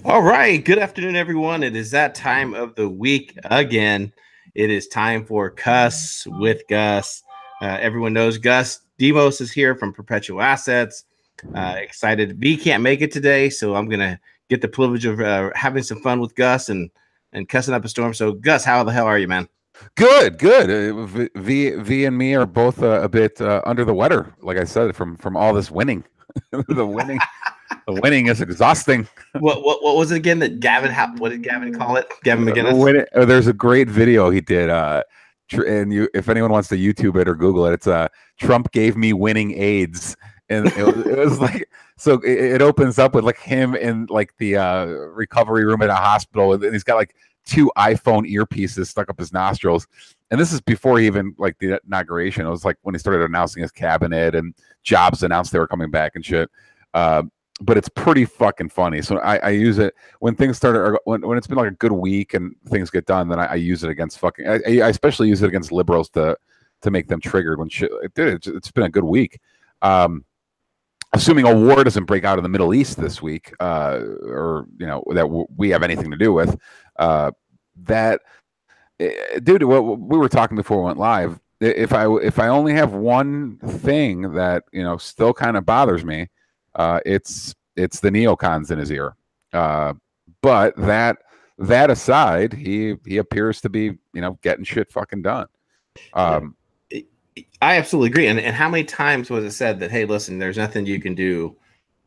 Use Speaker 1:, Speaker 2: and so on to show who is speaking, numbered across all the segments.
Speaker 1: All right. Good afternoon, everyone. It is that time of the week again. It is time for Cuss with Gus. Everyone knows Gus Demos is here from Perpetual Assets. Excited. V can't make it today, so I'm gonna get the privilege of having some fun with Gus and cussing up a storm. So, Gus, how the hell are you, man?
Speaker 2: Good, good. V and me are both a bit under the weather, like I said, from all this winning. the winning, the winning is exhausting.
Speaker 1: What was it again that Gavin? What did Gavin call it? Gavin McGinnis.
Speaker 2: There's a great video he did, and if anyone wants to YouTube it or Google it, it's Trump gave me winning AIDS, and it was like so. It opens up with like him in like the recovery room at a hospital, and he's got like two iPhone earpieces stuck up his nostrils. And this is before he even like the inauguration. It was like when he started announcing his cabinet and Jobs announced they were coming back and shit. But it's pretty fucking funny. So I use it when things start, or when it's been like a good week and things get done, then I use it against fucking, I especially use it against liberals to make them triggered when shit, dude, it's been a good week. Assuming a war doesn't break out in the Middle East this week, or, you know, that we have anything to do with, that, dude, what we were talking before we went live, if I only have one thing that, you know, still kind of bothers me, it's the neocons in his ear. But that aside, he appears to be, you know, getting shit fucking done.
Speaker 1: I absolutely agree. And how many times was it said that, hey, listen, there's nothing you can do,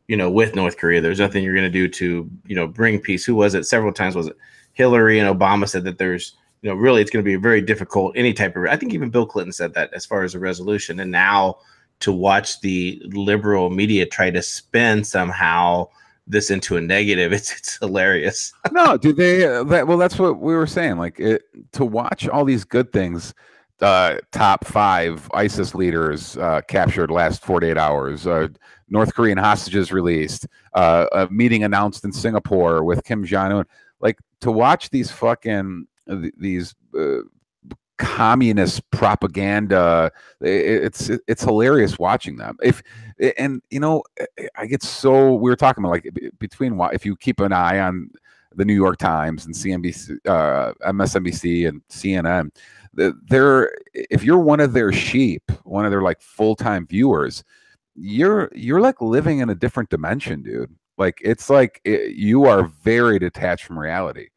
Speaker 1: you know, with North Korea. There's nothing you're going to do to, you know, bring peace. Who was it? Several times was it Hillary and Obama said that there's, you know, really it's going to be very difficult. Any type of, I think even Bill Clinton said that as far as a resolution. And now to watch the liberal media try to spin somehow this into a negative, it's hilarious.
Speaker 2: No, do they? Well, that's what we were saying. Like to watch all these good things. Top 5 ISIS leaders captured last 48 hours. North Korean hostages released. A meeting announced in Singapore with Kim Jong-un. Like to watch these fucking these communist propaganda. It's hilarious watching them. And you know, I get so, we were talking about like between if you keep an eye on the New York Times and CNBC, MSNBC and CNN. If you're one of their sheep, one of their like full-time viewers, you're like living in a different dimension, dude. Like it's like you are very detached from reality.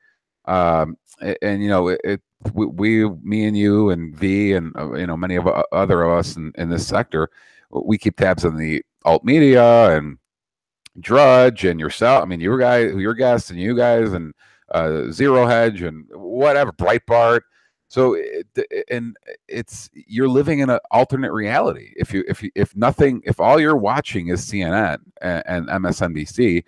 Speaker 2: And you know, me and you and V and you know, many of other of us in this sector, we keep tabs on the alt media and Drudge and yourself. I mean, your guests and you guys and Zero Hedge and whatever, Breitbart. So you're living in an alternate reality. If all you're watching is CNN and MSNBC,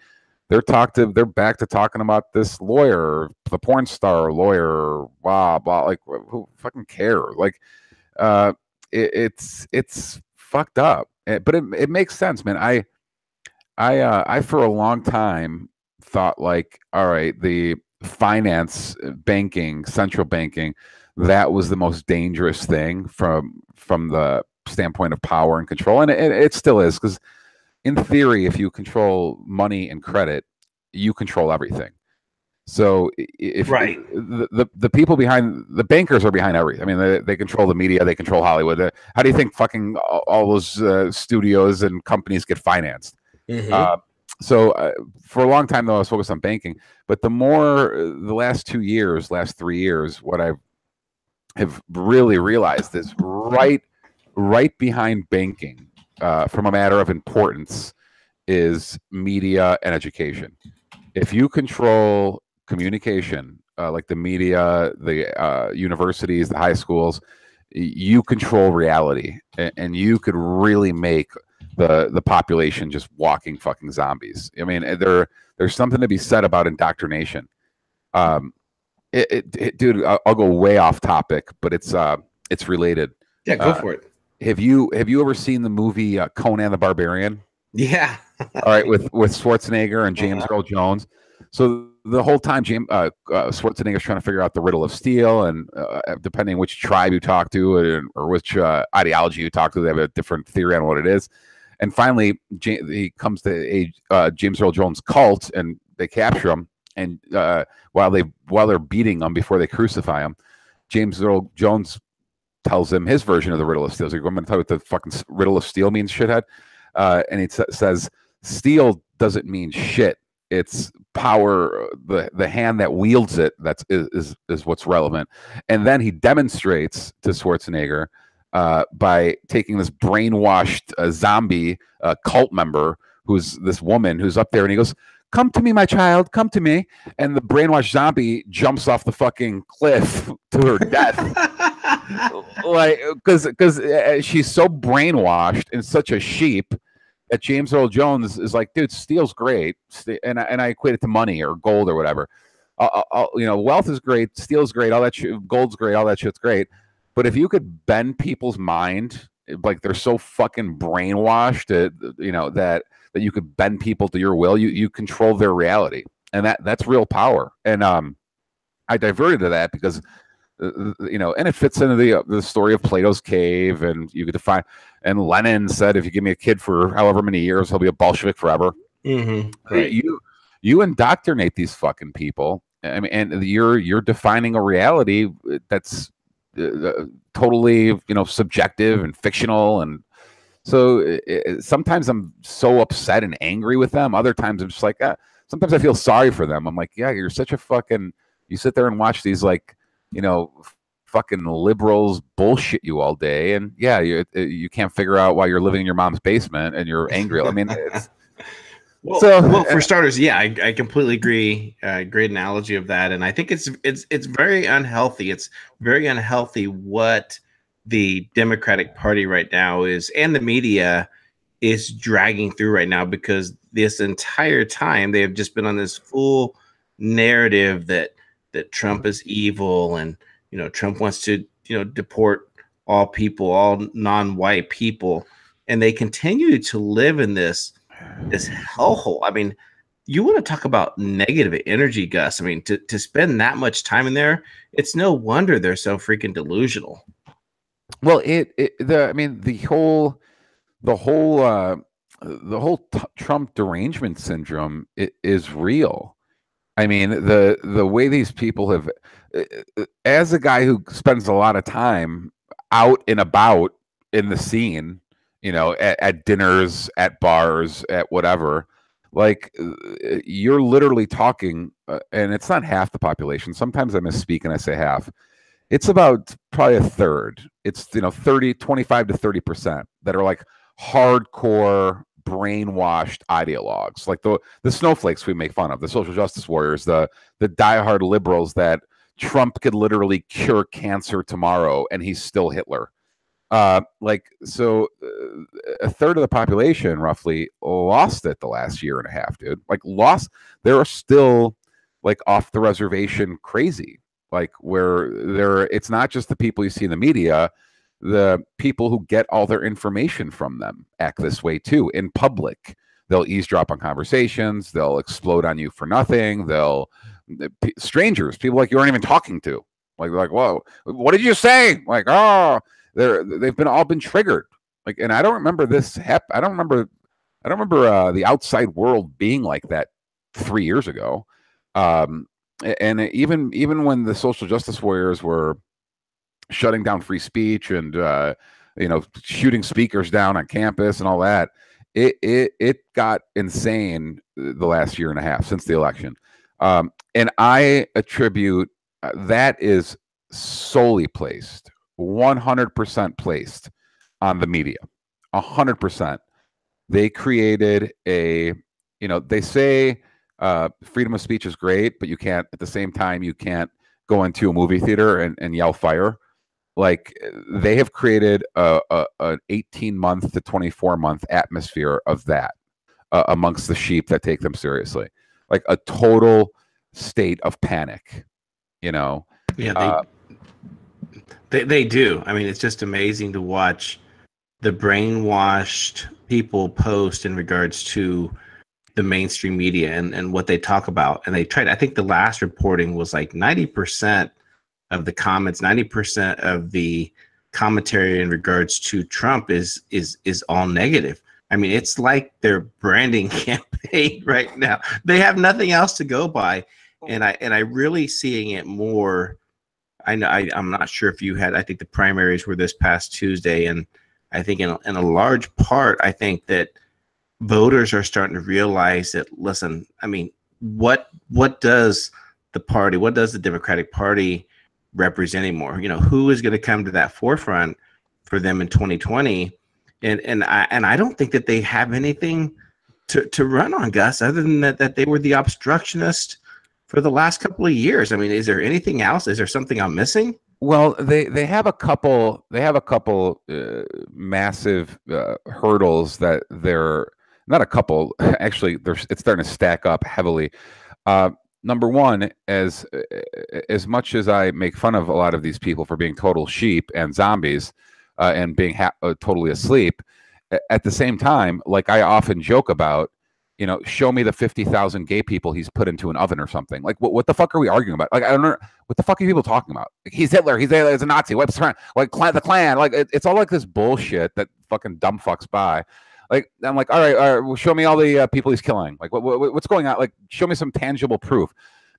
Speaker 2: they're back to talking about this lawyer, the porn star lawyer, blah blah. Like who fucking care? Like it's fucked up. But it makes sense, man. I for a long time thought like, all right, the finance, banking, central banking, that was the most dangerous thing from the standpoint of power and control, and it still is, because in theory, if you control money and credit, you control everything. So if
Speaker 1: right,
Speaker 2: the people behind the bankers are behind everything. I mean, they control the media, they control Hollywood. How do you think fucking all those studios and companies get financed?
Speaker 1: mm-hmm.
Speaker 2: So for a long time, though, I was focused on banking. But the last 3 years, what I have really realized is right behind banking, from a matter of importance, is media and education. If you control communication, like the media, the universities, the high schools, you control reality, and you could really make the population just walking fucking zombies. I mean, there's something to be said about indoctrination. Dude, I'll go way off topic, but it's related.
Speaker 1: Yeah, go for it.
Speaker 2: Have you ever seen the movie Conan the Barbarian?
Speaker 1: Yeah.
Speaker 2: All right, with Schwarzenegger and James Earl Jones. So the whole time, Schwarzenegger's trying to figure out the riddle of steel, and depending which tribe you talk to or which ideology you talk to, they have a different theory on what it is. And finally, he comes to James Earl Jones' cult, and they capture him, and while they're beating him before they crucify him, James Earl Jones tells him his version of the riddle of steel. He's like, I'm going to tell you what the fucking riddle of steel means, shithead. And he says, steel doesn't mean shit. It's power, the hand that wields it is what's relevant. And then he demonstrates to Schwarzenegger by taking this brainwashed zombie cult member who's this woman who's up there, and he goes, come to me, my child, come to me. And the brainwashed zombie jumps off the fucking cliff to her death. Like, because she's so brainwashed and such a sheep that James Earl Jones is like, dude, steel's great. And I equate it to money or gold or whatever. Wealth is great. Steel's great. All that gold's great. All that shit's great. But if you could bend people's mind, like they're so fucking brainwashed that you could bend people to your will, you control their reality. And that's real power. And I diverted to that because and it fits into the story of Plato's cave, and you could define. And Lenin said, if you give me a kid for however many years, he'll be a Bolshevik forever.
Speaker 1: Mm-hmm. Right.
Speaker 2: You indoctrinate these fucking people. I mean, and you're defining a reality that's totally subjective and fictional. And so sometimes I'm so upset and angry with them. Other times I'm just like, sometimes I feel sorry for them. I'm like, yeah, you're such a fucking. You sit there and watch these fucking liberals bullshit you all day, and yeah, you can't figure out why you're living in your mom's basement and you're angry. I mean,
Speaker 1: well, for starters, yeah, I completely agree. Great analogy of that, and I think it's very unhealthy. It's very unhealthy what the Democratic Party right now is, and the media is dragging through right now, because this entire time they have just been on this full narrative that Trump is evil, and Trump wants to deport all people, all non-white people, and they continue to live in this hellhole. I mean, you want to talk about negative energy, Gus? I mean, to spend that much time in there, it's no wonder they're so freaking delusional.
Speaker 2: Well, the whole Trump derangement syndrome is real. I mean, the way these people have, as a guy who spends a lot of time out and about in the scene, at dinners, at bars, at whatever, like you're literally talking, and it's not half the population. Sometimes I misspeak and I say half. It's about probably a third. It's 25 to 30% that are like hardcore brainwashed ideologues, like the snowflakes we make fun of, the social justice warriors, the diehard liberals that Trump could literally cure cancer tomorrow and he's still Hitler. A third of the population roughly lost it the last year and a half, dude. Like they are still like off the reservation crazy, like where it's not just the people you see in the media. The people who get all their information from them act this way too in public. They'll eavesdrop on conversations. They'll explode on you for nothing. Strangers, people like you aren't even talking to, like, whoa, what did you say? Like, oh, they've all been triggered. Like, and I don't remember this. I don't remember the outside world being like that 3 years ago. And even when the social justice warriors were shutting down free speech and shooting speakers down on campus and all that, it got insane the last year and a half since the election, and I attribute that is solely placed 100% placed on the media. 100%. They created they say freedom of speech is great, but you can't, at the same time, you can't go into a movie theater and yell fire. Like, they have created an 18-month to 24-month atmosphere of that amongst the sheep that take them seriously, like a total state of panic. Yeah,
Speaker 1: they do. I mean, it's just amazing to watch the brainwashed people post in regards to the mainstream media and what they talk about. And they tried, I think the last reporting was like 90% of the comments, 90% of the commentary in regards to Trump is all negative. I mean, it's like their branding campaign right now. They have nothing else to go by, and I really seeing it more. I know I'm not sure if you had. I think the primaries were this past Tuesday, and I think in a large part, I think that voters are starting to realize that. Listen, I mean, what does the party, what does the Democratic Party represent anymore? You know, who is going to come to that forefront for them in 2020? And I don't think that they have anything to run on, Gus, other than that they were the obstructionist for the last couple of years. I mean, is there anything else? Is there something I'm missing?
Speaker 2: Well, they have a couple massive hurdles that they're not a couple actually. It's starting to stack up heavily. Number one, as much as I make fun of a lot of these people for being total sheep and zombies and being totally asleep, at the same time, like I often joke about, you know, show me the 50,000 gay people he's put into an oven or something. Like, what the fuck are we arguing about? Like, I don't know. What the fuck are people talking about? Like, he's Hitler. He's a Nazi. What's like the Klan? Like, it's all like this bullshit that fucking dumb fucks by. Like, I'm like, all right, well, show me all the people he's killing. Like, what's going on? Like, show me some tangible proof.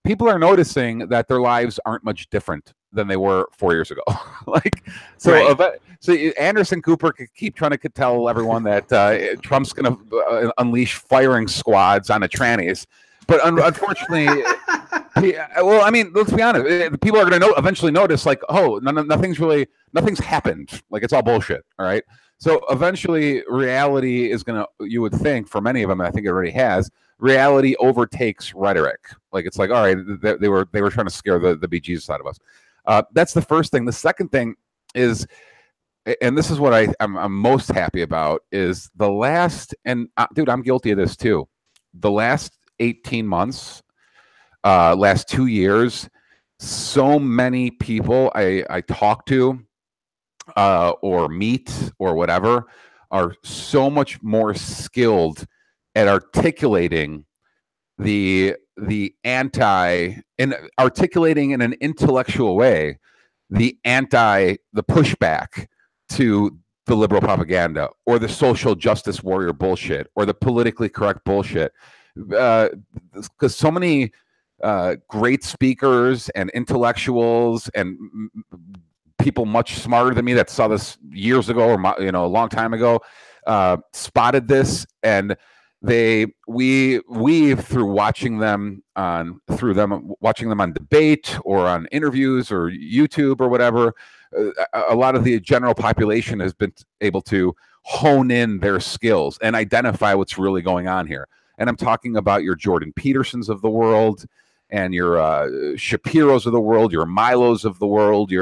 Speaker 2: People are noticing that their lives aren't much different than they were 4 years ago. Like, so, right. So Anderson Cooper could keep trying to tell everyone that Trump's going to unleash firing squads on the trannies. But unfortunately, well, I mean, let's be honest. People are going to eventually notice, like, oh, nothing's happened. Like, it's all bullshit. All right. So eventually, reality is going to, you would think, for many of them, and I think it already has, reality overtakes rhetoric. Like, it's like, all right, they were trying to scare the bejesus out of us. That's the first thing. The second thing is, and this is what I'm most happy about, is the last, and dude, I'm guilty of this too. The last 18 months, last 2 years, so many people I talk to or meet or whatever are so much more skilled at articulating the articulating in an intellectual way the pushback to the liberal propaganda or the social justice warrior bullshit or the politically correct bullshit, because so many great speakers and intellectuals and people much smarter than me that saw this years ago or a long time ago spotted this, and we through watching them on debate or on interviews or YouTube or whatever, a lot of the general population has been able to hone in their skills and identify what's really going on here. And I'm talking about your Jordan Petersons of the world and your Shapiros of the world, your Milos of the world,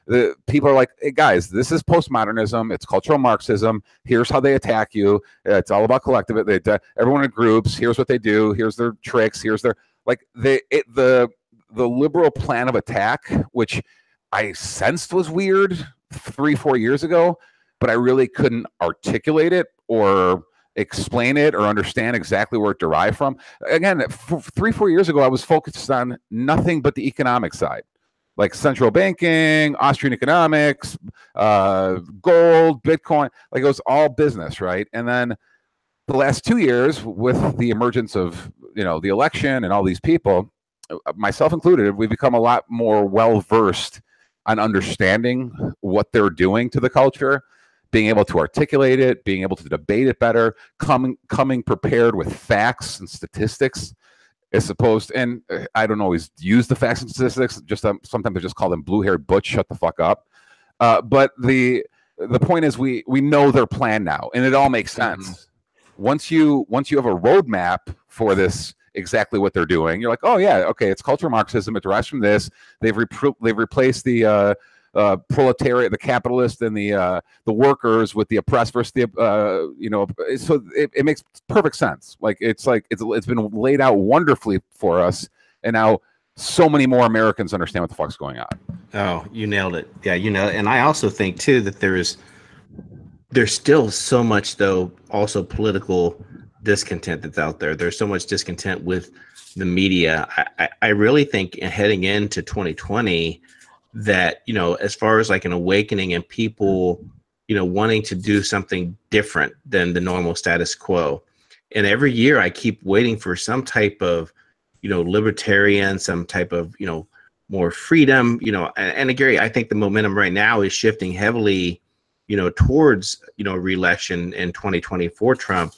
Speaker 2: the people are like, hey guys, this is postmodernism. It's cultural Marxism. Here's how they attack you. It's all about collective. Everyone in groups. Here's what they do. Here's their tricks. Here's their the liberal plan of attack, which I sensed was weird 3-4 years ago, but I really couldn't articulate it or explain it or understand exactly where it derived from. Again, 3-4 years ago, I was focused on nothing but the economic side. Like central banking, Austrian economics, gold, Bitcoin, like it was all business, right? And then the last 2 years, with the emergence of the election and all these people, myself included, we've become a lot more well versed on understanding what they're doing to the culture, being able to articulate it, being able to debate it better, coming prepared with facts and statistics. As opposed, and I don't always use the facts and statistics. Just sometimes I just call them blue-haired butch. Shut the fuck up. But the point is, we know their plan now, and it all makes sense. Once you have a roadmap for this, exactly what they're doing, you're like, oh yeah, okay, it's cultural Marxism. It derives from this. They've replaced the proletariat, the capitalist, and the workers with the oppressed versus the so it makes perfect sense. Like it's been laid out wonderfully for us, and now so many more Americans understand what the fuck's going on.
Speaker 1: Oh, you nailed it. Yeah, and I also think too that there's still so much though also political discontent that's out there. There's so much discontent with the media. I really think heading into 2020 that, as far as like an awakening and people wanting to do something different than the normal status quo. And every year I keep waiting for some type of, libertarian, some type of, more freedom, and Gary, I think the momentum right now is shifting heavily, towards, re-election in 2024 Trump.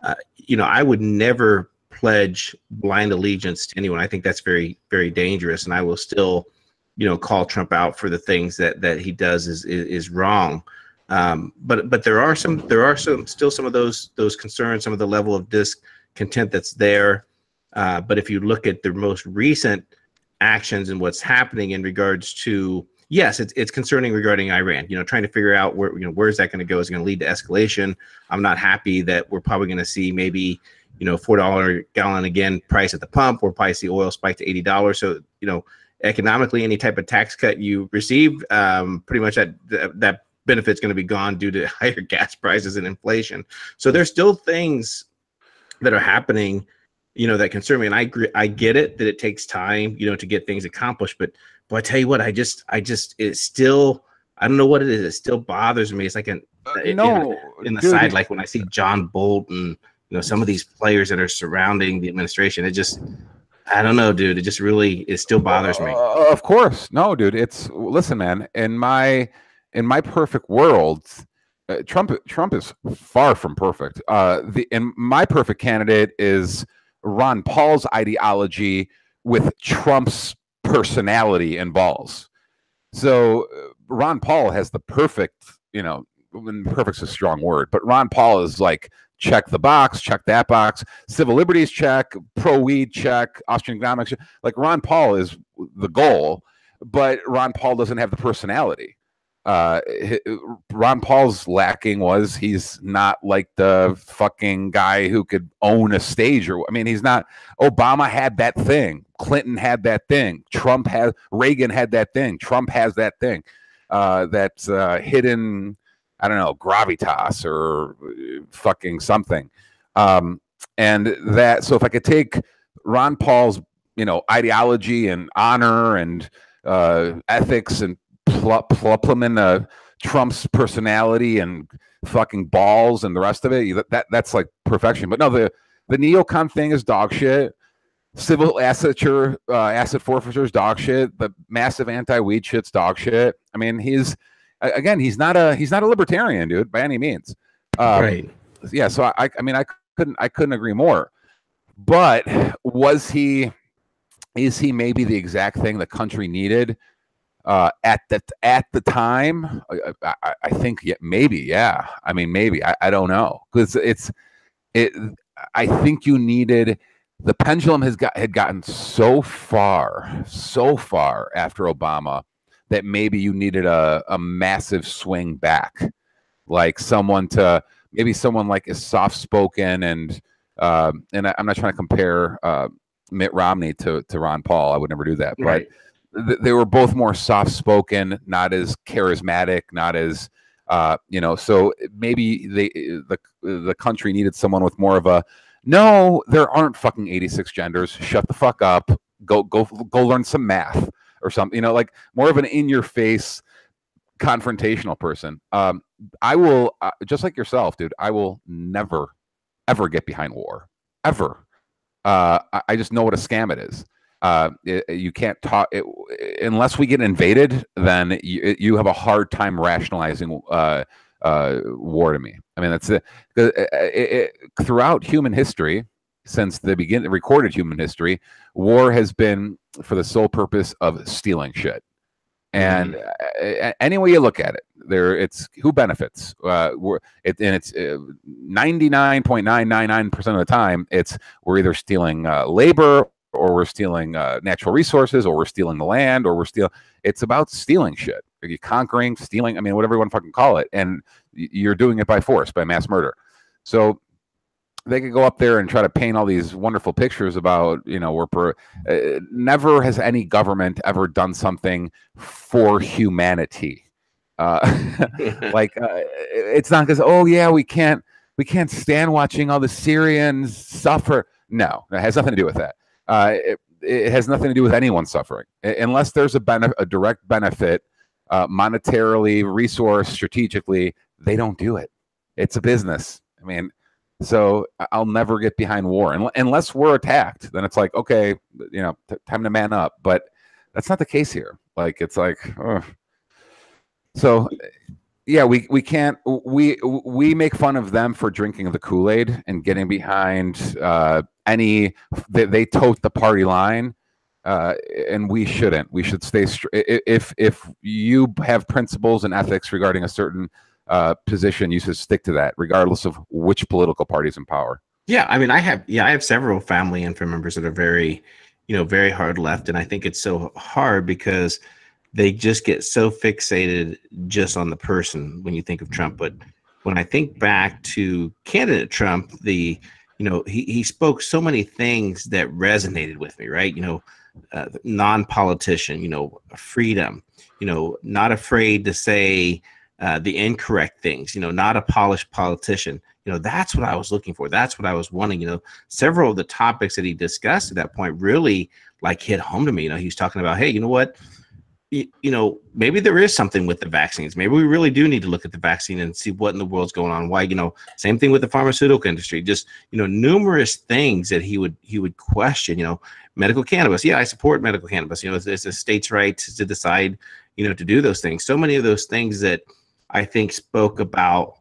Speaker 1: I would never pledge blind allegiance to anyone. I think that's very, very dangerous. And I will still, call Trump out for the things that he does is wrong. But there are still some of those concerns, some of the level of discontent that's there. But if you look at the most recent actions and what's happening in regards to, yes, it's concerning regarding Iran, trying to figure out where's that going to go? Is it going to lead to escalation? I'm not happy that we're probably going to see maybe, $4 gallon again price at the pump. We'll probably see oil spike to $80. So, economically, any type of tax cut you receive, pretty much that benefit's going to be gone due to higher gas prices and inflation. So there's still things that are happening, that concern me. And I agree, I get it that it takes time, to get things accomplished. But I tell you what, it's still, I don't know what it is. It still bothers me. It's like in the side, like when I see John Bolton, some of these players that are surrounding the administration, I don't know, dude. It still bothers me.
Speaker 2: Of course. No, dude. Listen, man, in my perfect world, Trump is far from perfect. And my perfect candidate is Ron Paul's ideology with Trump's personality and balls. So Ron Paul has the perfect, perfect's a strong word, but Ron Paul is like, check the box, check that box, civil liberties check, pro-weed check, Austrian economics check. Like Ron Paul is the goal, but Ron Paul doesn't have the personality. Ron Paul's lacking was he's not like the fucking guy who could own a stage, he's not. Obama had that thing, Clinton had that thing, Reagan had that thing, Trump has that thing, that's hidden, I don't know, gravitas or fucking something. And that, so if I could take Ron Paul's, ideology and honor and ethics and plumbing Trump's personality and fucking balls and the rest of it, that's like perfection. But no, the neocon thing is dog shit. Civil asset forfeiture is dog shit. The massive anti-weed shit's dog shit. He's not a libertarian, dude, by any means.
Speaker 1: Right.
Speaker 2: Yeah. So I couldn't agree more. But is he maybe the exact thing the country needed? At the time, I think maybe, yeah. Maybe I don't know, because I think you needed, the pendulum had gotten so far after Obama that maybe you needed a massive swing back, like someone like is soft spoken and I'm not trying to compare Mitt Romney to Ron Paul. I would never do that, right. But they were both more soft-spoken, not as charismatic, not as, so maybe the country needed someone with more of a, no, there aren't fucking 86 genders. Shut the fuck up. Go learn some math or something, like more of an in-your-face confrontational person. I will, just like yourself, dude, I will never, ever get behind war. Ever. I just know what a scam it is. You can't talk unless we get invaded. Then you have a hard time rationalizing war to me. That's it. Throughout human history, since the recorded human history, war has been for the sole purpose of stealing shit. And any way you look at it, it's who benefits. It's 99.999% of the time, we're either stealing labor, or we're stealing natural resources, or we're stealing the land, or it's about stealing shit. You're conquering, stealing, whatever you want to fucking call it. And you're doing it by force, by mass murder. So they could go up there and try to paint all these wonderful pictures about, never has any government ever done something for humanity. It's not because, we can't stand watching all the Syrians suffer. No, it has nothing to do with that. It has nothing to do with anyone suffering, unless there's a direct benefit, monetarily, resource, strategically, They don't do it. It's a business. I mean, so I'll never get behind war unless we're attacked. Then it's like, okay, time to man up. But that's not the case here. Like, it's like, ugh. So yeah, we can't, we make fun of them for drinking the Kool-Aid and getting behind they tote the party line, and we shouldn't. We should stay if you have principles and ethics regarding a certain position, you should stick to that, regardless of which political party's in power.
Speaker 1: Yeah, I mean, I have several family and friend members that are very, very hard left, and I think it's so hard because they just get so fixated just on the person when you think of Trump. But when I think back to candidate Trump, he spoke so many things that resonated with me, right? Non-politician, freedom, not afraid to say the incorrect things, not a polished politician. That's what I was looking for. That's what I was wanting. Several of the topics that he discussed at that point really like hit home to me. He was talking about, hey, you know what? Maybe there is something with the vaccines. Maybe we really do need to look at the vaccine and see what in the world's going on. Why, same thing with the pharmaceutical industry, just, numerous things that he would question, medical cannabis. Yeah, I support medical cannabis. It's a state's right to decide, to do those things. So many of those things that I think spoke about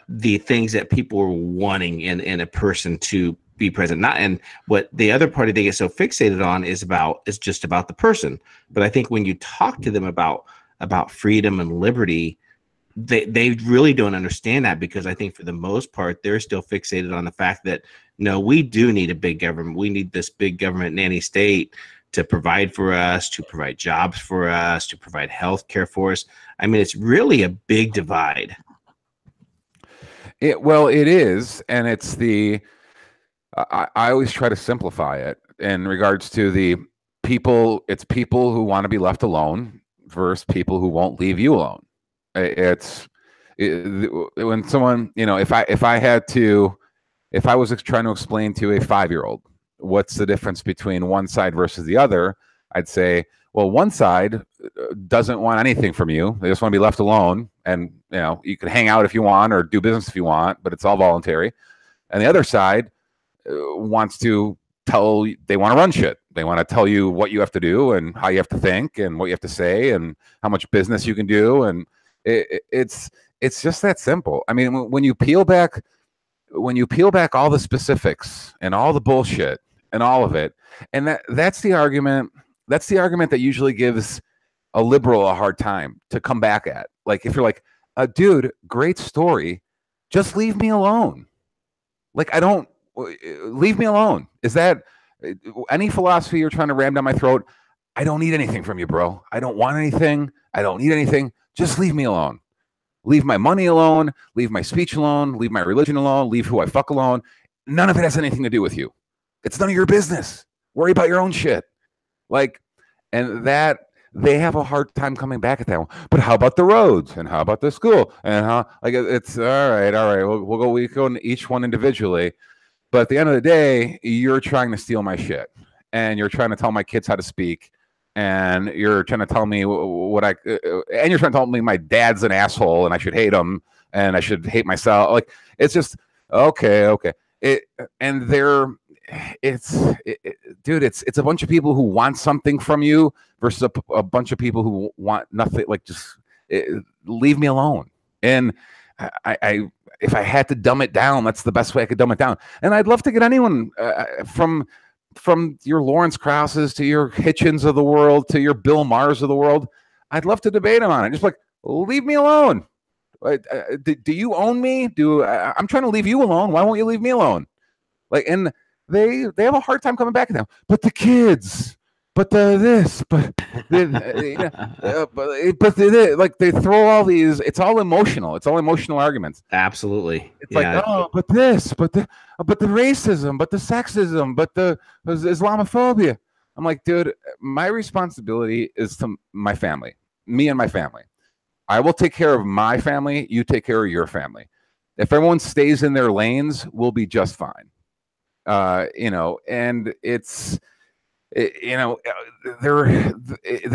Speaker 1: the things that people were wanting in a person to be present. And what the other party they get so fixated on is just about the person. But I think when you talk to them about freedom and liberty, they really don't understand that, because I think for the most part they're still fixated on the fact that no, we do need a big government. We need this big government nanny state to provide for us, to provide jobs for us, to provide health care for us. I mean, it's really a big divide.
Speaker 2: It is, and it's I always try to simplify it in regards to the people. It's people who want to be left alone versus people who won't leave you alone. When someone, if I was trying to explain to a 5-year-old what's the difference between one side versus the other, I'd say, well, one side doesn't want anything from you. They just want to be left alone, and you can hang out if you want or do business if you want, but it's all voluntary. And the other side wants to they want to run shit. They want to tell you what you have to do and how you have to think and what you have to say and how much business you can do. And it's just that simple. I mean, when you peel back all the specifics and all the bullshit and all of it, and that's the argument. That's the argument that usually gives a liberal a hard time to come back at. Like, if you're like, dude, great story, just leave me alone. Like, leave me alone. Is that any philosophy you're trying to ram down my throat? I don't need anything from you, bro. I don't want anything. I don't need anything. Just leave me alone. Leave my money alone. Leave my speech alone. Leave my religion alone. Leave who I fuck alone. None of it has anything to do with you. It's none of your business. Worry about your own shit. Like, and that they have a hard time coming back at that one. But how about the roads? And how about the school? And how, like, it's all right. We go into each one individually. But at the end of the day, you're trying to steal my shit, and you're trying to tell my kids how to speak, and you're trying to tell me and you're trying to tell me my dad's an asshole and I should hate him and I should hate myself. Like, it's just okay. Dude, it's a bunch of people who want something from you versus a bunch of people who want nothing. Like, just leave me alone. And if I had to dumb it down, that's the best way I could dumb it down. And I'd love to get anyone from your Lawrence Krauses to your Hitchens of the world to your Bill Maher's of the world. I'd love to debate them on it. Just like, leave me alone. Do you own me? I'm trying to leave you alone. Why won't you leave me alone? Like, and they have a hard time coming back at them. But the kids, but like, they throw all these. It's all emotional. It's all emotional arguments.
Speaker 1: Absolutely.
Speaker 2: It's like, but the racism, but the sexism, but the Islamophobia. I'm like, dude, my responsibility is to my family, me and my family. I will take care of my family. You take care of your family. If everyone stays in their lanes, we'll be just fine. And it's, they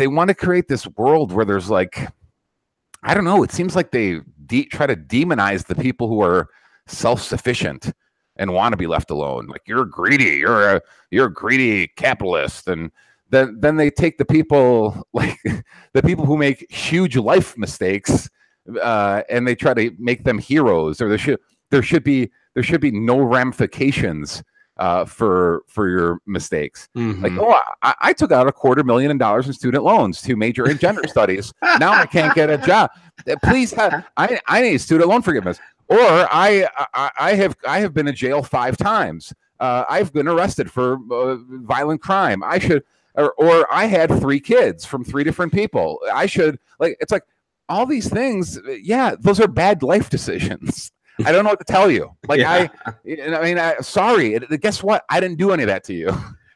Speaker 2: want to create this world where there's like, I don't know. It seems like they try to demonize the people who are self-sufficient and want to be left alone. Like, you're greedy. You're a greedy capitalist. And then they take the people, like the people who make huge life mistakes, and they try to make them heroes. Or there should be no ramifications for your mistakes.
Speaker 1: Mm-hmm.
Speaker 2: Like, oh, I took out $250,000 in student loans to major in gender studies. Now I can't get a job. Please, I need student loan forgiveness. Or I have been in jail 5 times. I've been arrested for violent crime. I should, or I had 3 kids from 3 different people. I should, like, it's like all these things. Yeah, those are bad life decisions. I don't know what to tell you. Like, yeah. Sorry. Guess what? I didn't do any of that to you.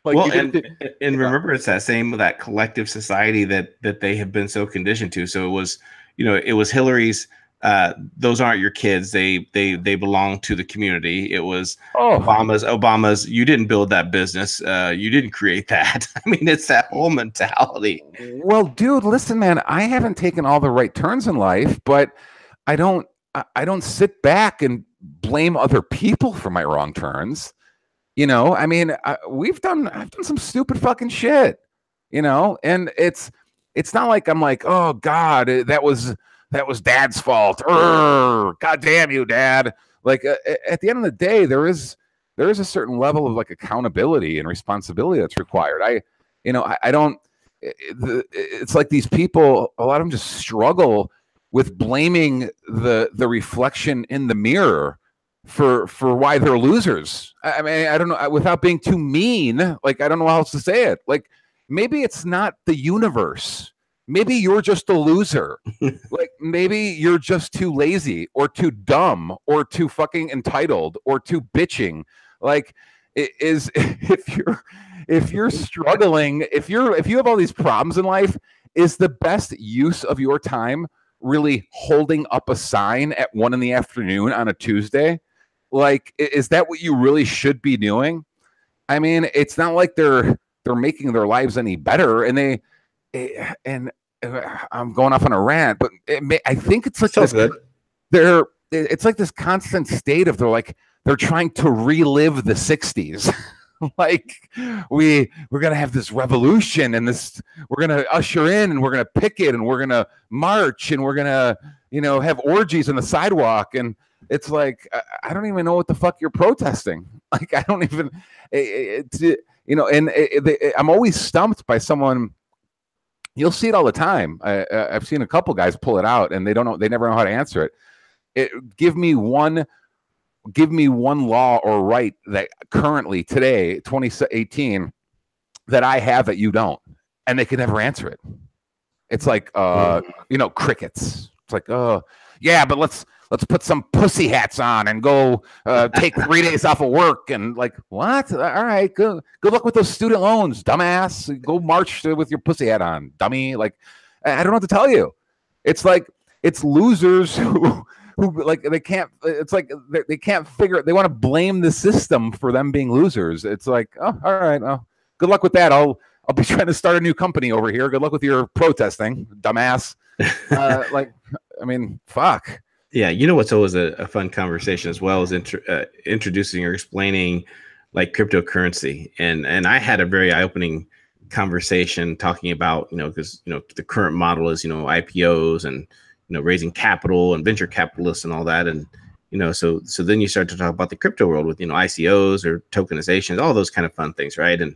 Speaker 2: Like,
Speaker 1: well, and remember, it's that collective society that they have been so conditioned to. So it was Hillary's. Those aren't your kids. They belong to the community. It was Obama's. You didn't build that business. You didn't create that. I mean, it's that whole mentality.
Speaker 2: Well, dude, listen, man. I haven't taken all the right turns in life, but I don't sit back and blame other people for my wrong turns. I mean, I've done some stupid fucking shit, and it's not like I'm like, oh God, that was Dad's fault. God damn you, Dad. Like, at the end of the day, there is a certain level of like accountability and responsibility that's required. I don't, it's like these people, a lot of them just struggle with blaming the reflection in the mirror for why they're losers. I mean, I don't know, without being too mean, like, I don't know how else to say it. Like, maybe it's not the universe. Maybe you're just a loser. Like, maybe you're just too lazy or too dumb or too fucking entitled or too bitching. Like, if you're struggling, if you have all these problems in life, is the best use of your time really holding up a sign at 1 PM on a Tuesday? Like, is that what you really should be doing? I mean, it's not like they're making their lives any better, and I'm going off on a rant, but I think it's like it's like this constant state of they're trying to relive the 60s. Like, we're gonna have this revolution, and we're gonna usher in, and we're gonna picket, and we're gonna march, and we're gonna have orgies on the sidewalk. And it's like, I don't even know what the fuck you're protesting. Like, I don't even, I'm always stumped by someone. You'll see it all the time. I've seen a couple guys pull it out, and they never know how to answer it. Give me one law or right that currently, today, 2018, that I have that you don't, and they can never answer it. It's like, crickets. It's like, oh yeah, but let's put some pussy hats on and go take 3 days off of work. And like, what? All right, good luck with those student loans, dumbass. Go march with your pussy hat on, dummy. Like, I don't know what to tell you. It's like, it's losers who like, they can't. It's like they can't figure. They want to blame the system for them being losers. It's like, oh, all right, well, good luck with that. I'll be trying to start a new company over here. Good luck with your protesting, dumbass. Like, I mean, fuck.
Speaker 1: Yeah, what's always a fun conversation as well is introducing or explaining like cryptocurrency. And I had a very eye-opening conversation talking about, because the current model is IPOs and raising capital and venture capitalists and all that. And so then you start to talk about the crypto world with ICOs or tokenizations, all those kind of fun things, right? And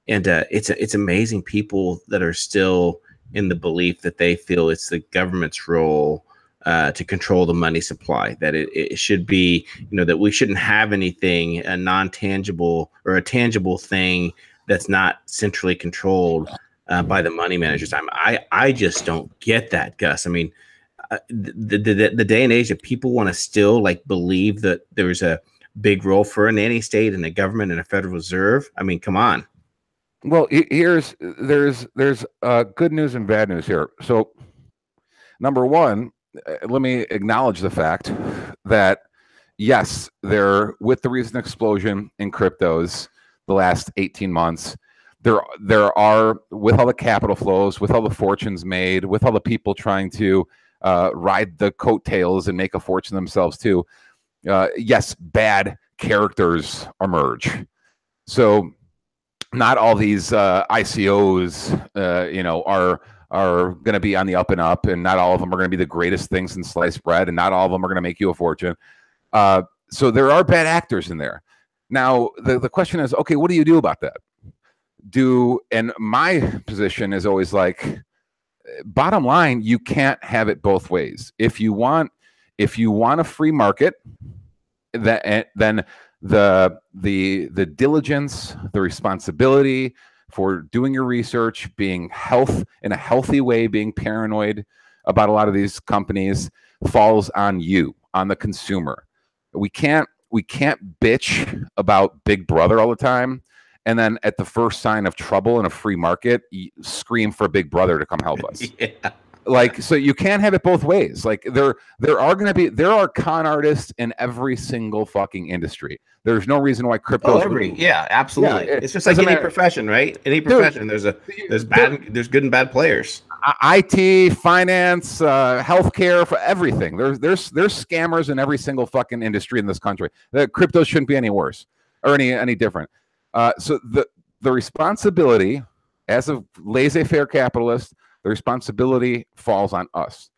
Speaker 1: it's amazing people that are still in the belief that they feel it's the government's role to control the money supply, that it should be, that we shouldn't have anything, a non-tangible or a tangible thing that's not centrally controlled by the money managers. I just don't get that, Gus. I mean, the day and age that people want to still like believe that there's a big role for a nanny state and a government and a Federal Reserve. I mean, come on.
Speaker 2: Well, there's good news and bad news here. So, number one, let me acknowledge the fact that yes, with the recent explosion in cryptos the last 18 months, there are, with all the capital flows, with all the fortunes made, with all the people trying to ride the coattails and make a fortune themselves too. Yes, bad characters emerge. So not all these ICOs, you know, are going to be on the up and up, and not all of them are going to be the greatest things in sliced bread, and not all of them are going to make you a fortune. So there are bad actors in there. Now, the question is, okay, what do you do about that? And my position is always like, bottom line, you can't have it both ways. If you want a free market, then the diligence, the responsibility for doing your research, being in a healthy way, being paranoid about a lot of these companies falls on you, on the consumer. We can't bitch about Big Brother all the time, and then at the first sign of trouble in a free market, scream for Big Brother to come help us. Yeah. Like, so you can't have it both ways. Like, there are con artists in every single fucking industry. There's no reason why crypto.
Speaker 1: Yeah, absolutely. Yeah, it's just like any profession, right? Any profession, there's good and bad players.
Speaker 2: IT, finance, healthcare, for everything. There's scammers in every single fucking industry in this country. The crypto shouldn't be any worse or any different. So the responsibility as a laissez-faire capitalist, the responsibility falls on us.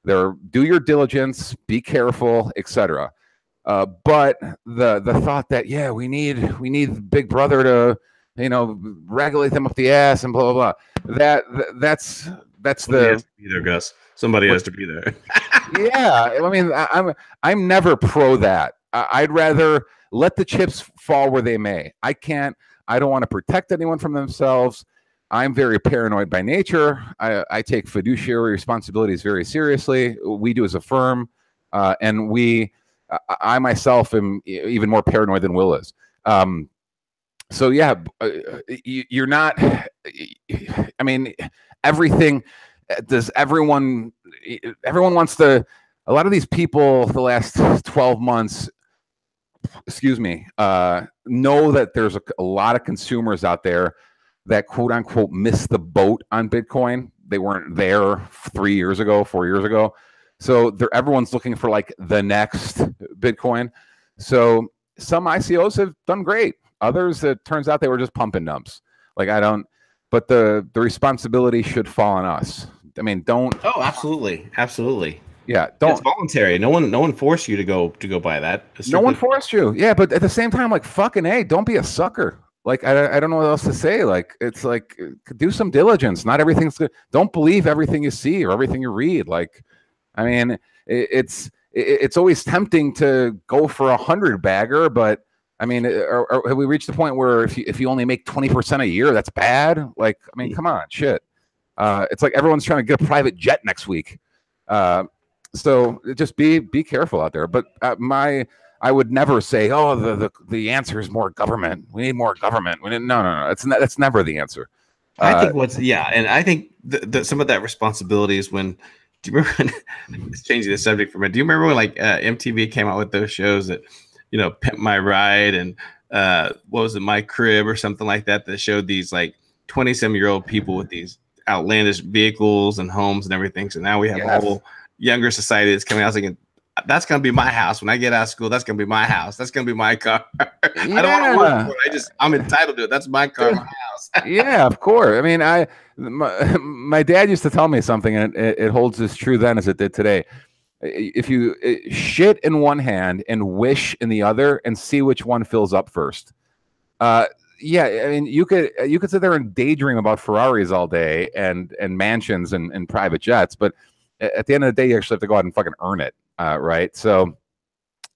Speaker 2: Do your diligence, be careful, etc. But the thought that we need Big Brother to, you know, regulate them up the ass and blah blah blah. That's
Speaker 1: Somebody has to be there, Gus. Somebody has to be there.
Speaker 2: Yeah, I mean, I'm never pro that. I'd rather let the chips fall where they may. I don't want to protect anyone from themselves. I'm very paranoid by nature. I take fiduciary responsibilities very seriously. We do as a firm, and I myself am even more paranoid than Will is. So yeah, you're not. I mean, everything. Does everyone wants to? A lot of these people, the last 12 months, know that there's a lot of consumers out there that quote unquote missed the boat on Bitcoin. They weren't there 3 years ago, 4 years ago. So everyone's looking for like the next Bitcoin. So some ICOs have done great. Others, it turns out they were just pumping dumps. But the responsibility should fall on us. I mean, don't.
Speaker 1: Oh, absolutely. Absolutely.
Speaker 2: Yeah.
Speaker 1: It's voluntary. No one forced you to go buy that.
Speaker 2: No one forced you. Yeah. But at the same time, like, fucking A, don't be a sucker. Like, I don't know what else to say. Like, it's like, do some diligence. Not everything's good. Don't believe everything you see or everything you read. Like, I mean, it's always tempting to go for 100 bagger, but I mean, have we reached the point where if you only make 20% a year, that's bad? Like, I mean, come on, shit. It's like everyone's trying to get a private jet next week. So just be careful out there. But I would never say, oh, the answer is more government. We need more government. No. That's never the answer.
Speaker 1: I think and I think some of that responsibility is when. Do you remember? It's changing the subject for a minute. Do you remember when like MTV came out with those shows that, you know, Pimp My Ride and what was it, My Crib or something like that showed these like 27-year-old people with these outlandish vehicles and homes and everything. So now we have a whole younger society that's coming out. I was thinking, that's going to be my house. When I get out of school, that's going to be my house. That's going to be my car. I don't want to work for it. I'm entitled to it. That's my car, my house.
Speaker 2: Yeah, of course. I mean, my dad used to tell me something, and it holds as true then as it did today. If you shit in one hand and wish in the other and see which one fills up first. Yeah, I mean, you could sit there and daydream about Ferraris all day and mansions and private jets, but at the end of the day, you actually have to go out and fucking earn it, right? So,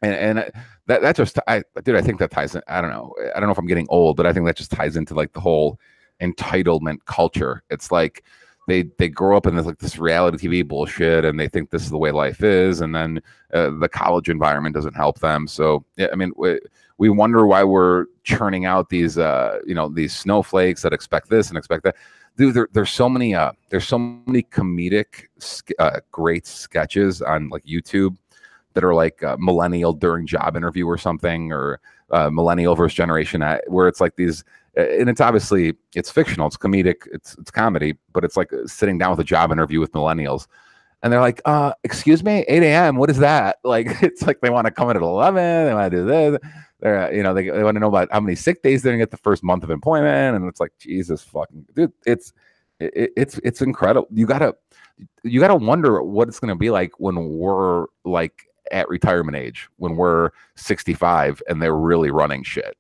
Speaker 2: and that just, I think that ties in. I don't know if I'm getting old, but I think that just ties into like the whole entitlement culture. It's like they grow up in this reality TV bullshit, and they think this is the way life is, and then the college environment doesn't help them. So yeah, I mean, we wonder why we're churning out these these snowflakes that expect this and expect that. Dude, there's so many comedic great sketches on like YouTube that are like millennial during job interview or something, or millennial versus generation, where it's like these. And it's fictional, it's comedic, it's comedy, but it's like sitting down with a job interview with millennials. And they're like, excuse me, 8 a.m. What is that? Like, it's like they want to come in at 11. They want to do this. They're, you know, they want to know about how many sick days they're gonna get the first month of employment. And it's like, Jesus fucking dude, it's incredible. You gotta wonder what it's gonna be like when we're like at retirement age, when we're 65 and they're really running shit.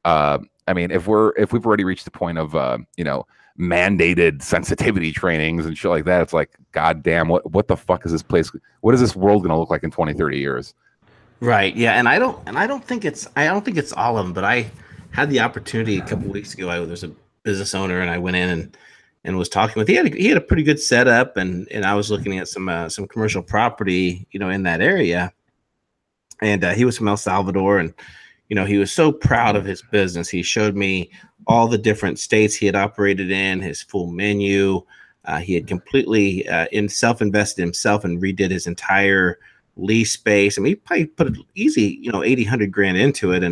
Speaker 2: I mean, if we've already reached the point of you know, mandated sensitivity trainings and shit like that, it's like, goddamn, what the fuck is this place? What is this world going to look like in 20, 30 years?
Speaker 1: Right. Yeah. And I don't think it's all of them, but I had the opportunity a couple weeks ago. I was a business owner and I went in and was talking with, he had a pretty good setup, and I was looking at some commercial property, you know, in that area. And he was from El Salvador, and you know, he was so proud of his business. He showed me all the different states he had operated in, his full menu. He had completely invested himself and redid his entire lease space. I mean, he probably put easy, you know, 80, 100 grand into it.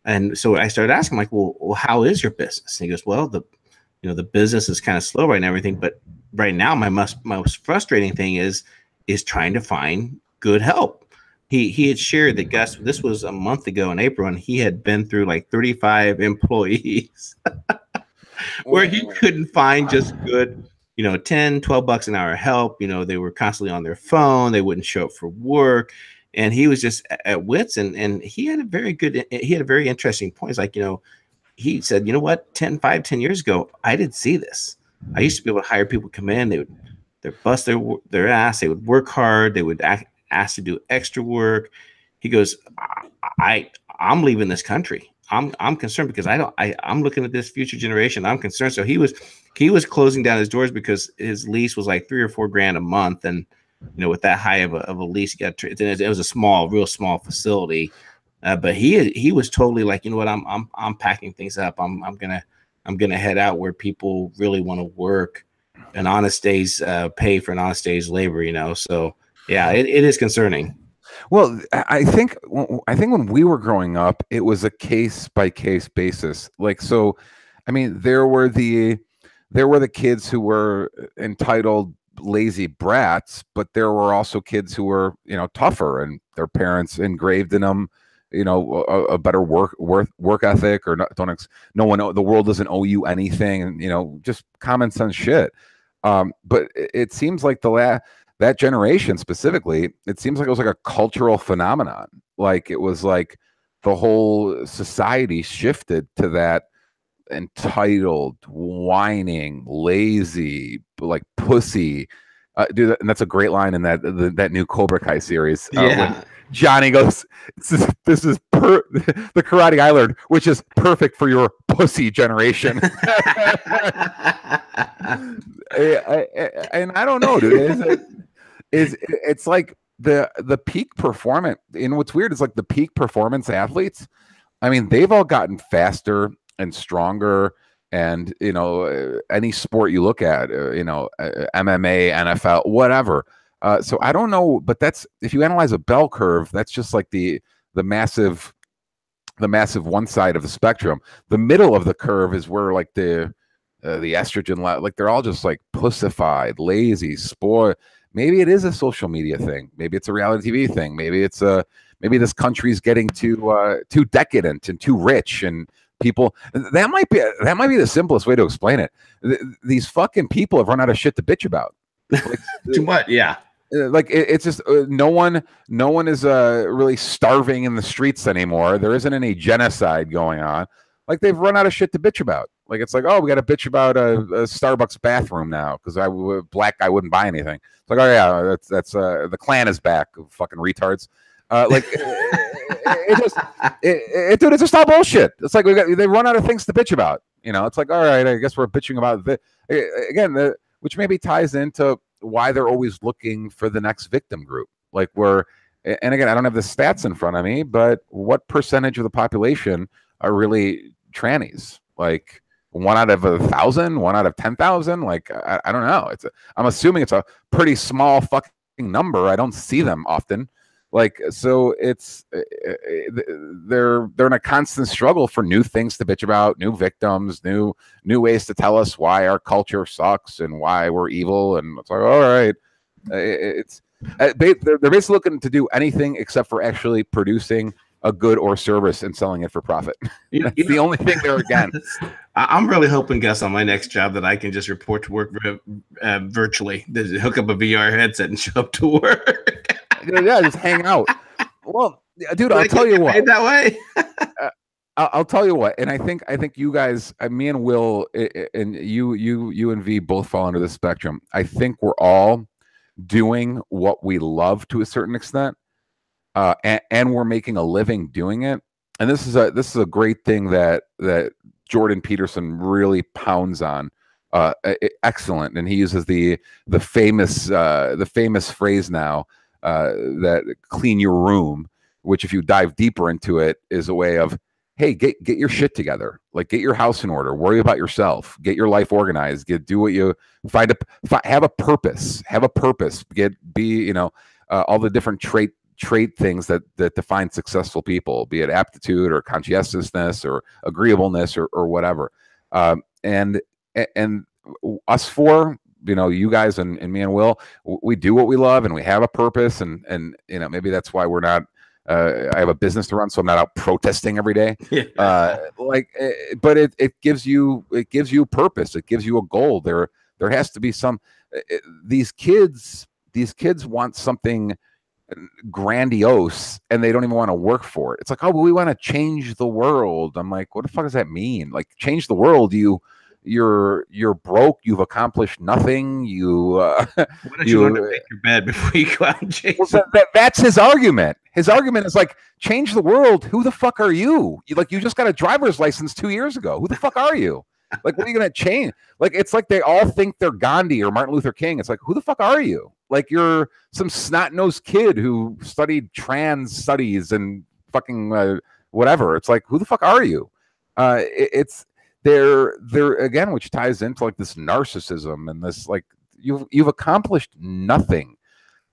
Speaker 1: And so I started asking, like, well, how is your business? And he goes, well, the business is kind of slow right now, everything. But right now, my most frustrating thing is trying to find good help. He had shared that, Gus, this was a month ago in April, and he had been through like 35 employees where he couldn't find just good, you know, 10, 12 bucks an hour help. You know, they were constantly on their phone. They wouldn't show up for work. And he was just at wits. And he had a very interesting point. It's like, you know, he said, you know what, 10 years ago, I didn't see this. I used to be able to hire people to come in. They'd bust their ass. They would work hard. They would asked to do extra work. He goes, I'm leaving this country. I'm concerned because I'm looking at this future generation. I'm concerned. So he was closing down his doors because his lease was like $3 or $4 grand a month. And, you know, with that high of a lease, it was a real small facility. But he was totally like, you know what, I'm packing things up. I'm gonna head out where people really want to work an honest day's pay for an honest day's labor, you know. So yeah, it is concerning.
Speaker 2: Well, I think when we were growing up, it was a case by case basis. Like, so, I mean, there were the kids who were entitled lazy brats, but there were also kids who were, you know, tougher, and their parents engraved in them, you know, a better work ethic, or the world doesn't owe you anything, and, you know, just common sense shit. But it seems like that generation specifically, it seems like it was like a cultural phenomenon. Like, it was like the whole society shifted to that entitled, whining, lazy, like pussy. Dude, and that's a great line in that new Cobra Kai series.
Speaker 1: Yeah.
Speaker 2: When Johnny goes, this is the karate I learned, which is perfect for your pussy generation. And I don't know, dude. It's like the peak performance. And what's weird is, like, the peak performance athletes, I mean, they've all gotten faster and stronger, and, you know, any sport you look at, you know, MMA, NFL, whatever. So I don't know, but that's, if you analyze a bell curve, that's just like the massive one side of the spectrum. The middle of the curve is where, like, the estrogen, like, they're all just like pussified, lazy, spoiled. Maybe it is a social media thing. Maybe it's a reality TV thing. Maybe it's maybe this country's getting too decadent and too rich, and people, that might be the simplest way to explain it. These fucking people have run out of shit to bitch about. Like,
Speaker 1: Too much, yeah.
Speaker 2: Like, it's just no one is really starving in the streets anymore. There isn't any genocide going on. Like, they've run out of shit to bitch about. Like, it's like, oh, we got to bitch about a Starbucks bathroom now because black guy wouldn't buy anything. It's like, oh yeah, that's the Klan is back, fucking retards. Like, dude, it's just all bullshit. It's like they run out of things to bitch about. You know, it's like, all right, I guess we're bitching about again, which maybe ties into why they're always looking for the next victim group. Like, and again, I don't have the stats in front of me, but what percentage of the population are really trannies? Like, 1 out of 1,000, 1 out of 10,000. Like, I don't know. I'm assuming it's a pretty small fucking number. I don't see them often. Like, so it's they're in a constant struggle for new things to bitch about, new victims, new ways to tell us why our culture sucks and why we're evil. And it's like, all right, They're basically looking to do anything except for actually producing a good or service and selling it for profit. That's the only thing they're against.
Speaker 1: I'm really hoping, Gus, on my next job that I can just report to work virtually. Hook up a VR headset and show up to work.
Speaker 2: Yeah, just hang out. Well, dude, I'll tell you what.
Speaker 1: That way.
Speaker 2: I'll tell you what, and I think you guys, me and Will, and you and V both fall under the spectrum. I think we're all doing what we love to a certain extent, and we're making a living doing it. And this is a great thing that Jordan Peterson really pounds on. Excellent, and he uses the famous phrase now, that clean your room, which if you dive deeper into it is a way of, hey, get your shit together, like get your house in order, worry about yourself, get your life organized, do what you have a purpose, all the different trait things that define successful people, be it aptitude or conscientiousness or agreeableness or whatever. And us four, you guys and me and Will, we do what we love and we have a purpose, and maybe that's why we're not. I have a business to run, so I'm not out protesting every day. But it gives you purpose. It gives you a goal. There has to be some. These kids want something grandiose, and they don't even want to work for it. It's like, oh, but we want to change the world. I'm like, what the fuck does that mean? Like, change the world? You're broke. You've accomplished nothing. Why
Speaker 1: don't you learn to make your bed before you go out and change?
Speaker 2: Well, that's his argument. His argument is like, change the world. Who the fuck are you? You just got a driver's license 2 years ago. Who the fuck are you? Like, what are you gonna change? Like, it's like they all think they're Gandhi or Martin Luther King. It's like, who the fuck are you? Like, you're some snot-nosed kid who studied trans studies and fucking whatever. It's like, who the fuck are you? It's they're again, which ties into like this narcissism and this, like, you've accomplished nothing.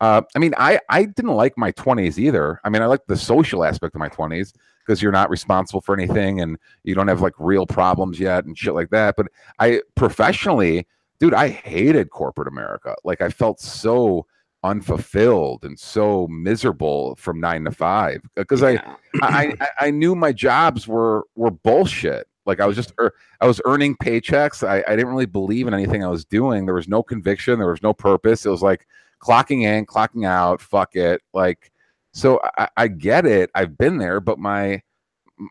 Speaker 2: I mean, I didn't like my 20s either. I mean, I liked the social aspect of my 20s because you're not responsible for anything and you don't have like real problems yet and shit like that. But I professionally, dude, I hated corporate America. Like, I felt so unfulfilled and so miserable from 9 to 5 because I knew my jobs were bullshit. Like, I was earning paychecks. I didn't really believe in anything I was doing. There was no conviction. There was no purpose. It was like clocking in, clocking out. Fuck it. Like, so I get it. I've been there, but my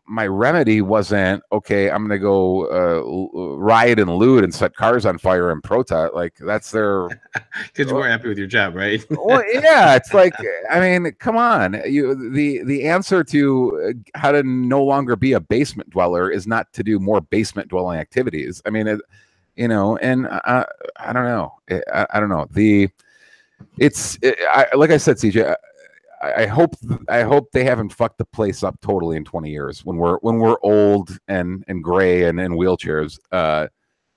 Speaker 2: remedy wasn't, okay, I'm gonna go riot and loot and set cars on fire and protest. Like, that's their
Speaker 1: because you weren't happy with your job, right?
Speaker 2: Well, yeah, it's like, I mean, come on. The answer to how to no longer be a basement dweller is not to do more basement dwelling activities. I mean, and I don't know. I don't know. Like I said, CJ. I hope they haven't fucked the place up totally in 20 years when we're old and gray and in wheelchairs.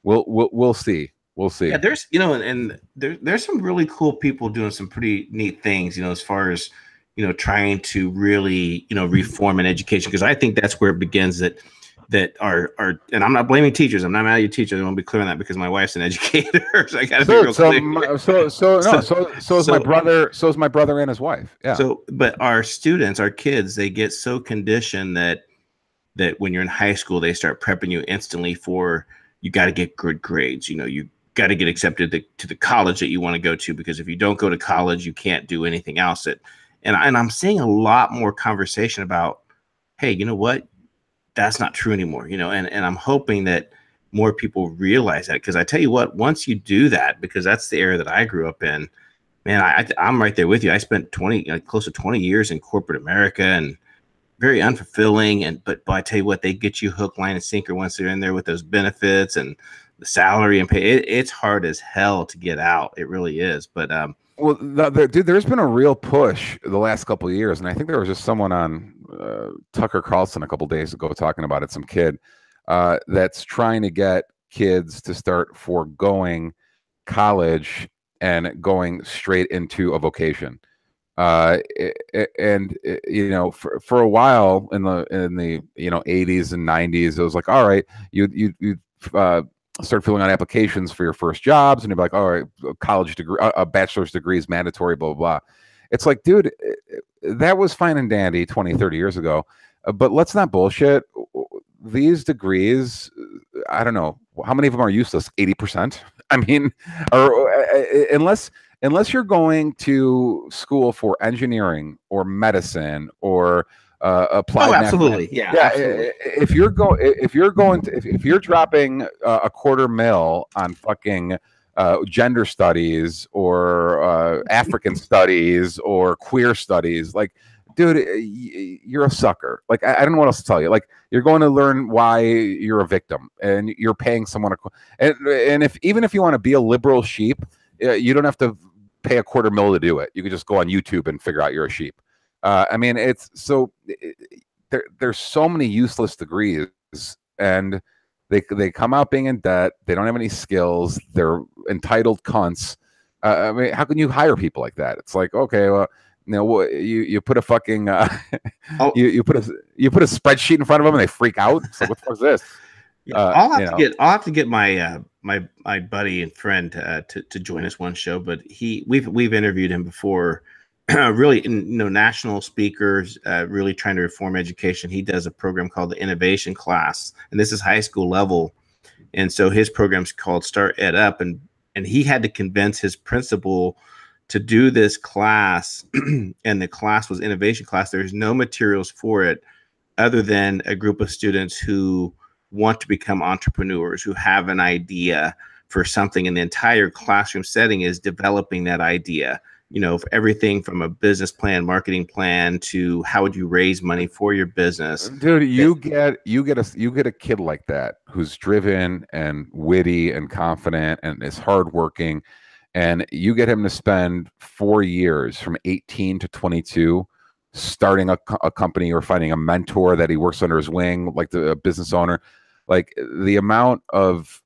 Speaker 2: We'll see. We'll see.
Speaker 1: Yeah, there's and there's some really cool people doing some pretty neat things, as far as trying to really reform an education, because I think that's where it begins. That are, and I'm not blaming teachers. I'm not mad at you teachers. I want to be clear on that because my wife's an educator, so I got to be real clear.
Speaker 2: So is my brother. So is my brother and his wife. Yeah.
Speaker 1: So, but our students, our kids, they get so conditioned that when you're in high school, they start prepping you instantly for, you got to get good grades. You got to get accepted to the college that you want to go to, because if you don't go to college, you can't do anything else. And I'm seeing a lot more conversation about, hey, you know what? That's not true anymore, and I'm hoping that more people realize that, because I tell you what, once you do that, because that's the era that I grew up in, man, I'm right there with you. I spent close to 20 years in corporate America, and very unfulfilling. But I tell you what, they get you hook, line, and sinker once they're in there with those benefits and the salary and pay. It's hard as hell to get out. It really is. But
Speaker 2: well, dude, there's been a real push the last couple of years, and I think there was just someone on Tucker Carlson a couple of days ago talking about it. Some kid that's trying to get kids to start foregoing college and going straight into a vocation. And for a while in the 80s and 90s, it was like, all right, you start filling out applications for your first jobs, and you're like, all right, a college degree, a bachelor's degree is mandatory, blah, blah, blah. It's like, dude, that was fine and dandy 20, 30 years ago. But let's not bullshit. These degrees, I don't know, how many of them are useless? 80%? I mean, or unless you're going to school for engineering or medicine or applied
Speaker 1: absolutely. Yeah, absolutely.
Speaker 2: If you're dropping a $250,000 on fucking gender studies or African studies or queer studies, like, dude, you're a sucker. Like, I don't know what else to tell you. Like, you're going to learn why you're a victim, and you're paying someone and even if you want to be a liberal sheep, you don't have to pay $250,000 to do it. You can just go on YouTube and figure out you're a sheep. I mean, it's so there's so many useless degrees, and they come out being in debt. They don't have any skills. They're entitled cunts. I mean, how can you hire people like that? It's like, okay, well, you know, you put a fucking you put a spreadsheet in front of them and they freak out. It's like, what the fuck is this?
Speaker 1: Yeah, I'll have to get my my buddy and friend to join us one show, but we've interviewed him before. Really, national speakers, really trying to reform education. He does a program called the Innovation Class, and this is high school level. And so his program's called Start Ed Up, and he had to convince his principal to do this class, and the class was innovation class. There's no materials for it other than a group of students who want to become entrepreneurs, who have an idea for something, and the entire classroom setting is developing that idea. For everything from a business plan, marketing plan, to how would you raise money for your business.
Speaker 2: Dude, you get a kid like that who's driven and witty and confident and is hardworking, and you get him to spend 4 years from 18 to 22 starting a company or finding a mentor that he works under his wing, like the business owner. Like, the amount of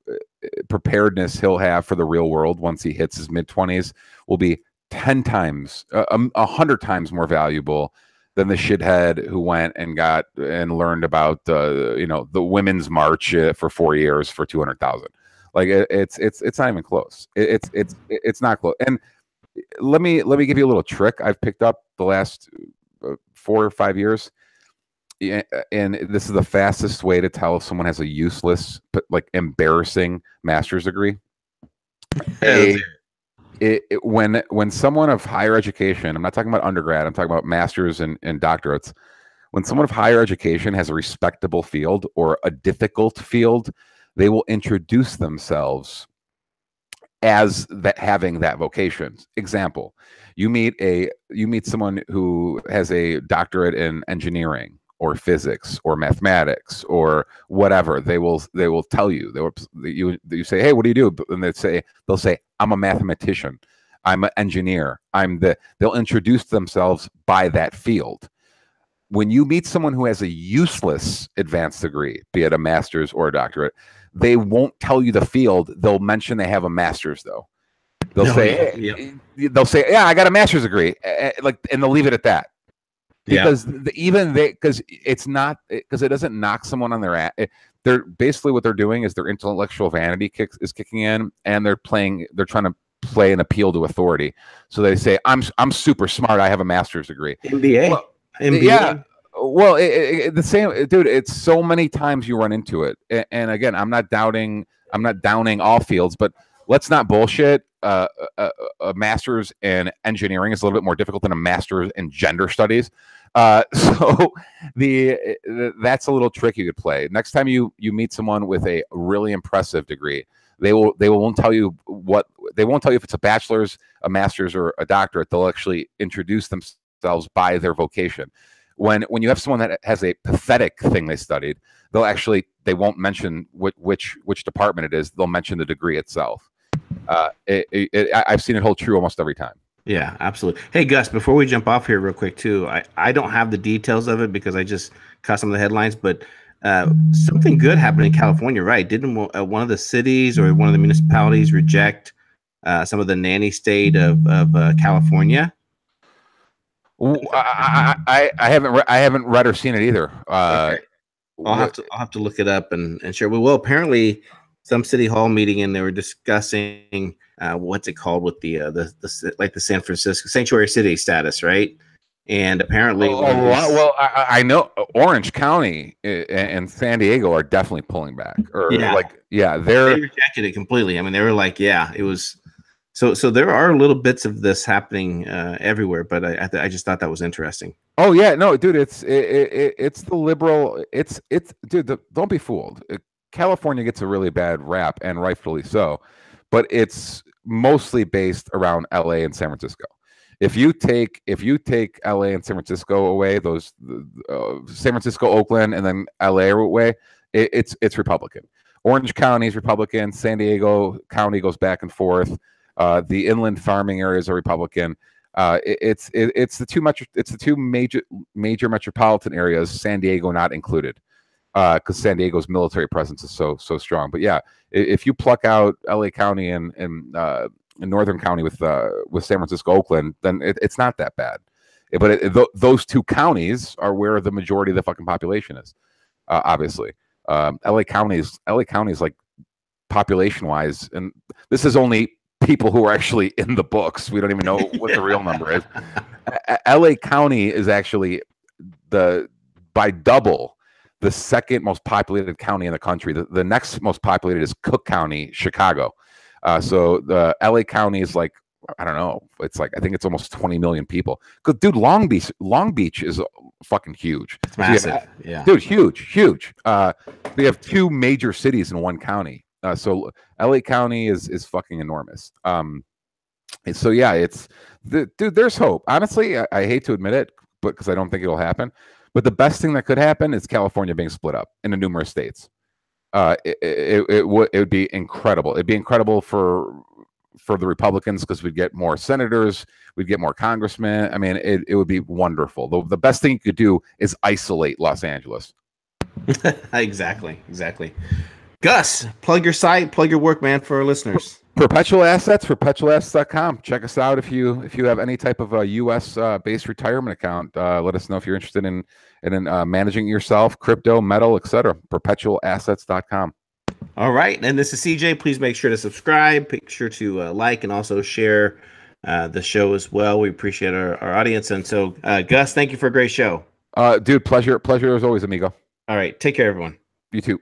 Speaker 2: preparedness he'll have for the real world once he hits his mid-20s will be 10 times, 100 times more valuable than the shithead who went and got and learned about the Women's March for 4 years for 200,000. Like, it's not even close. It's not close. And let me give you a little trick I've picked up the last 4 or 5 years. And this is the fastest way to tell if someone has a useless but like embarrassing master's degree. When someone of higher education, I'm not talking about undergrad, I'm talking about masters and doctorates. When someone of higher education has a respectable field or a difficult field, they will introduce themselves as that, having that vocation. Example, you meet someone who has a doctorate in engineering or physics or mathematics or whatever. They will tell you. You say, hey, what do you do? And they'll say, I'm a mathematician, I'm an engineer, they'll introduce themselves by that field. When you meet someone who has a useless advanced degree, be it a master's or a doctorate, they won't tell you the field. They'll mention they have a master's though. They'll say, yeah, I got a master's degree, and they'll leave it at that. Because because it doesn't knock someone on their ass. They're basically, what they're doing is their intellectual vanity is kicking in, and they're trying to play an appeal to authority. So they say, I'm super smart, I have a master's degree.
Speaker 1: MBA.
Speaker 2: Well, MBA. Yeah. Well, the same, dude. It's so many times you run into it. And again, I'm not downing all fields, but let's not bullshit. A master's in engineering is a little bit more difficult than a master's in gender studies. So that's a little trick you could play. Next time you meet someone with a really impressive degree, they won't tell you if it's a bachelor's, a master's, or a doctorate. They'll actually introduce themselves by their vocation. When you have someone that has a pathetic thing they studied, they won't mention which department it is. They'll mention the degree itself. I've seen it hold true almost every time.
Speaker 1: Yeah, absolutely. Hey, Gus, before we jump off here real quick too, I don't have the details of it because I just caught some of the headlines, but something good happened in California, right? Didn't one of the cities or one of the municipalities reject some of the nanny state of California?
Speaker 2: I haven't read or seen it either.
Speaker 1: Okay. I'll have to look it up and share. Well, apparently some city hall meeting, and they were discussing what's it called with the San Francisco sanctuary city status, right? And apparently,
Speaker 2: well, I know Orange County and San Diego are definitely pulling back, or
Speaker 1: they rejected it completely. I mean, they were like, yeah, it was. So there are little bits of this happening everywhere, but I just thought that was interesting.
Speaker 2: Oh yeah, no, dude, it's the liberal. It's dude. Don't be fooled. California gets a really bad rap, and rightfully so, but it's mostly based around LA and San Francisco. If you take LA and San Francisco away, those San Francisco, Oakland, and then LA away, it's Republican. Orange County is Republican. San Diego County goes back and forth. The inland farming areas are Republican. It's the two major metropolitan areas, San Diego not included, because San Diego's military presence is so strong. But yeah, if you pluck out LA County and Northern County with San Francisco, Oakland, then it's not that bad. But those two counties are where the majority of the fucking population is. Obviously, LA County is like population wise, and this is only people who are actually in the books. We don't even know what the real number is. LA County is actually by double the second most populated county in the country. The next most populated is Cook County, Chicago. So the LA County is like, I don't know. It's like, I think it's almost 20 million people. Because dude, Long Beach is fucking huge.
Speaker 1: It's massive. Yeah.
Speaker 2: Dude, huge. We have two major cities in one county. So LA County is fucking enormous. So yeah, dude, there's hope. Honestly, I hate to admit it, but because I don't think it'll happen. But the best thing that could happen is California being split up into numerous states. It would be incredible. It'd be incredible for the Republicans because we'd get more senators, we'd get more congressmen. I mean, it would be wonderful. The best thing you could do is isolate Los Angeles.
Speaker 1: Exactly. Gus, plug your site, plug your work, man, for our listeners.
Speaker 2: Perpetual Assets, perpetualassets.com. Check us out if you have any type of a U.S. based retirement account. Let us know if you're interested in managing yourself, crypto, metal, etc. Perpetualassets.com.
Speaker 1: All right, and this is CJ. Please make sure to subscribe. Make sure to like and also share the show as well. We appreciate our audience. And so, Gus, thank you for a great show.
Speaker 2: Dude, pleasure as always, amigo.
Speaker 1: All right, take care, everyone.
Speaker 2: You too.